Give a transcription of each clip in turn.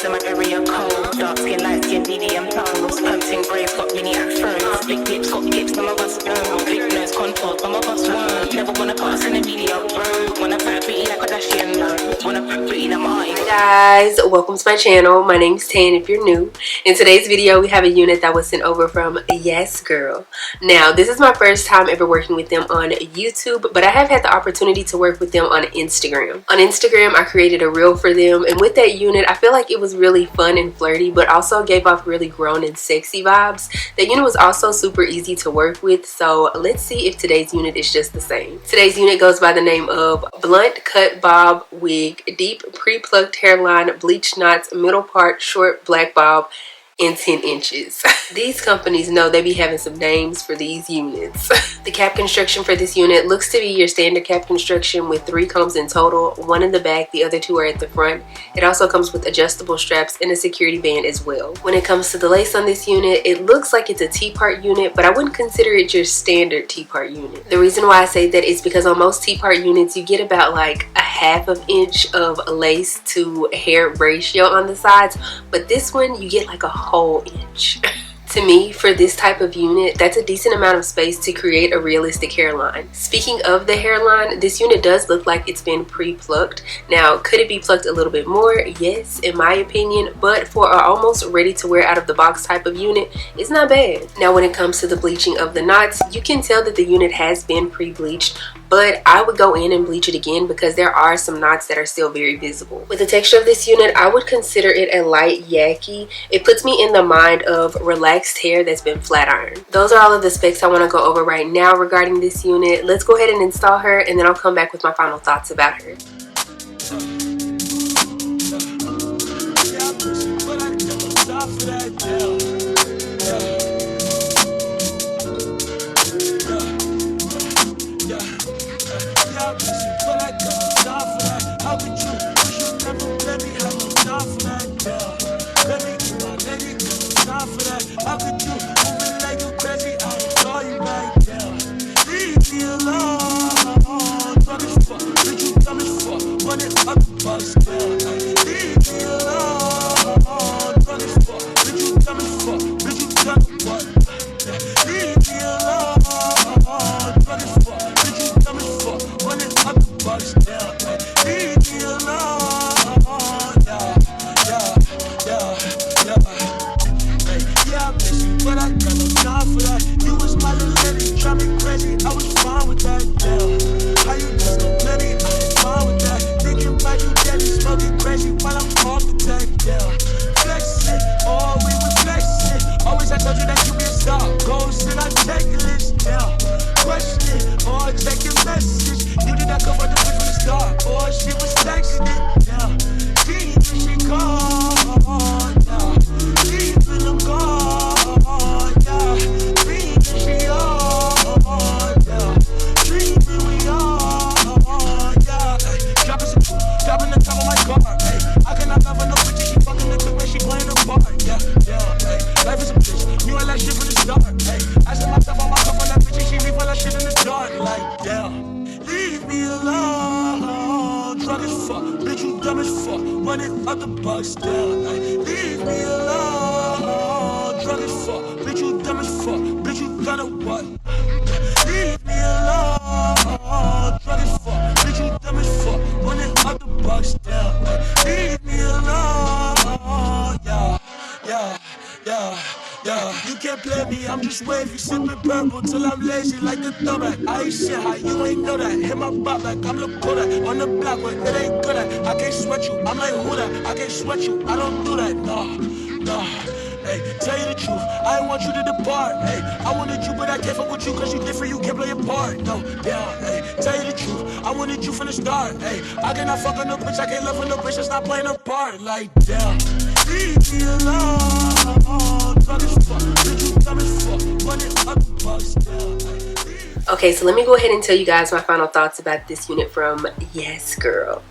in my area cold. Dark skin, light skin, medium tones. Pumping braids, got mini afros. Big lips, got hips, some of us don't. Big nose, contours, some of us won't. Never wanna put us in the media, bro. Wanna put pretty like Kardashian, no. Wanna put pretty like my. Hi guys, welcome to my channel. My name's Tan if you're new. In today's video, we have a unit that was sent over from Yas Grl. Now, this is my first time ever working with them on YouTube, but I have had the opportunity to work with them on Instagram. On Instagram, I created a reel for them, and with that unit, I feel like it was really fun and flirty, but also gave off really grown and sexy vibes. The unit was also super easy to work with, so let's see if today's unit is just the same. Today's unit goes by the name of Blunt Cut Bob Wig, Deep Pre-Plucked Hairline, Bleach Knots, Middle Part, Short Black Bob, in 10 inches. These companies know they be having some names for these units. The cap construction for this unit looks to be your standard cap construction with 3 combs in total, 1 in the back, the other 2 are at the front. It also comes with adjustable straps and a security band as well. When it comes to the lace on this unit, it looks like it's a T-part unit, but I wouldn't consider it your standard T-part unit. The reason why I say that is because on most T-part units, you get about like a ½ inch of lace to hair ratio on the sides, but this one you get like a whole inch. To me, for this type of unit, that's a decent amount of space to create a realistic hairline. Speaking of the hairline, this unit does look like it's been pre-plucked. Now, could it be plucked a little bit more? Yes, in my opinion, but for an almost ready to wear out of the box type of unit, it's not bad. Now, when it comes to the bleaching of the knots, you can tell that the unit has been pre-bleached, but I would go in and bleach it again because there are some knots that are still very visible. With the texture of this unit, I would consider it a light yaki. It puts me in the mind of relaxed hair that's been flat ironed. Those are all of the specs I want to go over right now regarding this unit. Let's go ahead and install her, and then I'll come back with my final thoughts about her. How could you moving like you crazy? I saw you right there. Leave me alone. Drunk as fuck, bitch, you dumb as fuck. Running up the bus down. Leave me alone. Drunk as fuck, bitch, you dumb as fuck. Bitch, you dumb as what? Leave me alone. Drunk as fuck, bitch, you dumb as fuck. Running up the bus down. Leave me alone. Yeah, I miss you, but I got no time for that. You was my little lady, drive me crazy. I was fine with that, yeah. How you just so plenty? I ain't fine with that. Thinking about you, daddy, smoking crazy while I'm off the tech, yeah. Flexing, oh, we was flexing. Always I told you that you be a star. Goals in our checklist, yeah. Question, oh, check your message. You did not come for the bitch from the start. Oh, she was texting it, yeah. She called, yeah. Leaving them gone, yeah. Leaving she on, yeah. Dreaming we on, yeah. Dropping the top of my car, hey. I cannot love her no bitch, she fucking the clip when she playing the part, yeah, hey. Life is a bitch, you ain't like shit from the start, hey. I set myself on my cup on that bitch and she leave all that shit in the dark, like, yeah. Leave me alone, drunk as fuck, bitch, you dumb as fuck. Running up the bus down, like, leave me alone. Drunk as fuck, bitch, you dumb as fuck. Bitch, you gonna what? Leave me alone. Drunk as fuck, bitch, you dumb as fuck. Running up the bus down, like, leave me alone. Yeah. You can't play me, I'm just wavy, sipping purple till I'm lazy like the throwback. I ain't shit, how you ain't know that? Hit my butt like I'm the Kodak on the block, but it ain't good at. I can't sweat you, I'm like who that? I can't sweat you, I don't do that, no. Hey, tell you the truth, I ain't want you to depart. Hey, I wanted you, but I can't fuck with you, cause you different, you can't play your part. No, yeah, hey, tell you the truth, I wanted you from the start. Hey, I cannot fuck on no bitch, I can't love on no bitch, that's not playing a part. Like, damn, leave me alone. Drunk as fuck, bitch, you dumb as fuck. Running up the bus down. Okay, so let me go ahead and tell you guys my final thoughts about this unit from Yas Grl.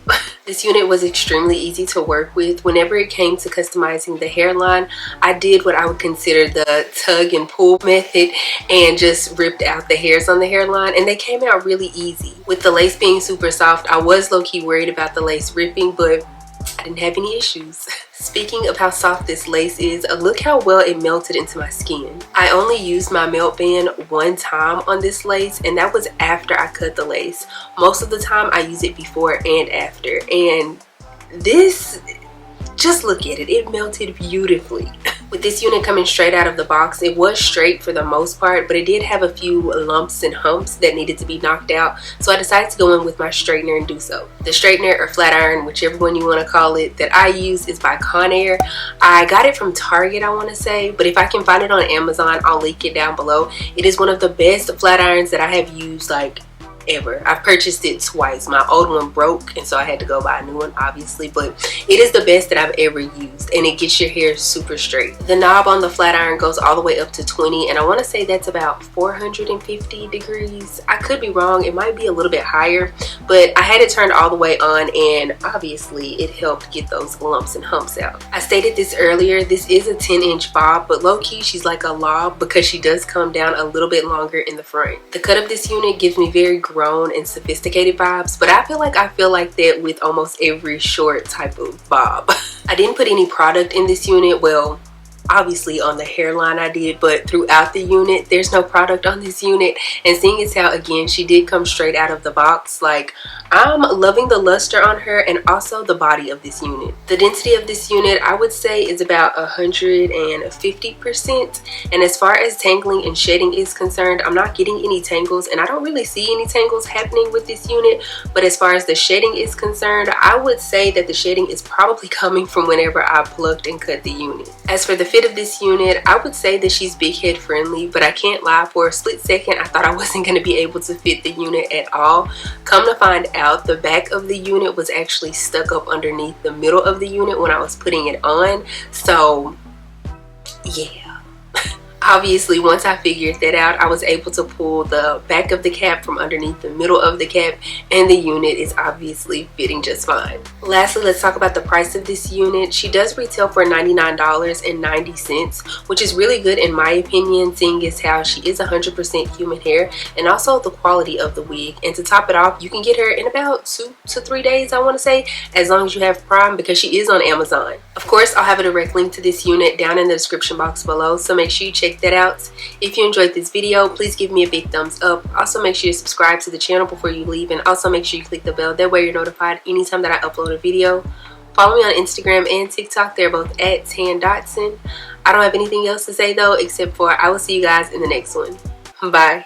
This unit was extremely easy to work with. Whenever it came to customizing the hairline, I did what I would consider the tug and pull method and just ripped out the hairs on the hairline, and they came out really easy. With the lace being super soft, I was low-key worried about the lace ripping, but I didn't have any issues. Speaking of how soft this lace is, look how well it melted into my skin. I only used my melt band one time on this lace, and that was after I cut the lace. Most of the time I use it before and after, and this, just look at it, it melted beautifully. With this unit coming straight out of the box, it was straight for the most part, but it did have a few lumps and humps that needed to be knocked out, so I decided to go in with my straightener and do so. The straightener or flat iron, whichever one you want to call it, that I use is by Conair. I got it from Target, I want to say, but if I can find it on Amazon, I'll link it down below. It is one of the best flat irons that I have used like ever. I've purchased it twice. My old one broke, and so I had to go buy a new one, obviously, but it is the best that I've ever used, and it gets your hair super straight. The knob on the flat iron goes all the way up to 20, and I want to say that's about 450 degrees. I could be wrong, it might be a little bit higher, but I had it turned all the way on, and obviously it helped get those lumps and humps out. I stated this earlier, this is a 10-inch bob, but low-key she's like a lob because she does come down a little bit longer in the front. The cut of this unit gives me very grown and sophisticated vibes, but I feel like that with almost every short type of bob. I didn't put any product in this unit. Well, obviously on the hairline I did, but throughout the unit there's no product on this unit. And seeing as how, again, she did come straight out of the box, like, I'm loving the luster on her and also the body of this unit. The density of this unit I would say is about 150%, and as far as tangling and shedding is concerned, I'm not getting any tangles, and I don't really see any tangles happening with this unit. But as far as the shedding is concerned, I would say that the shedding is probably coming from whenever I plucked and cut the unit. As for the fit of this unit, I would say that she's big head friendly, but I can't lie, for a split second I thought I wasn't going to be able to fit the unit at all. Come to find out, the back of the unit was actually stuck up underneath the middle of the unit when I was putting it on, so yeah. Obviously, once I figured that out, I was able to pull the back of the cap from underneath the middle of the cap, and the unit is obviously fitting just fine. Lastly, let's talk about the price of this unit. She does retail for $99.90, which is really good in my opinion, seeing as how she is 100% human hair, and also the quality of the wig. And to top it off, you can get her in about 2 to 3 days, I want to say, as long as you have Prime, because she is on Amazon. Of course, I'll have a direct link to this unit down in the description box below, so make sure you check that out. If you enjoyed this video, please give me a big thumbs up. Also, make sure you subscribe to the channel before you leave, and also make sure you click the bell. That way you're notified anytime that I upload a video. Follow me on Instagram and TikTok. They're both at Dotson. I don't have anything else to say though, except for I will see you guys in the next one. Bye.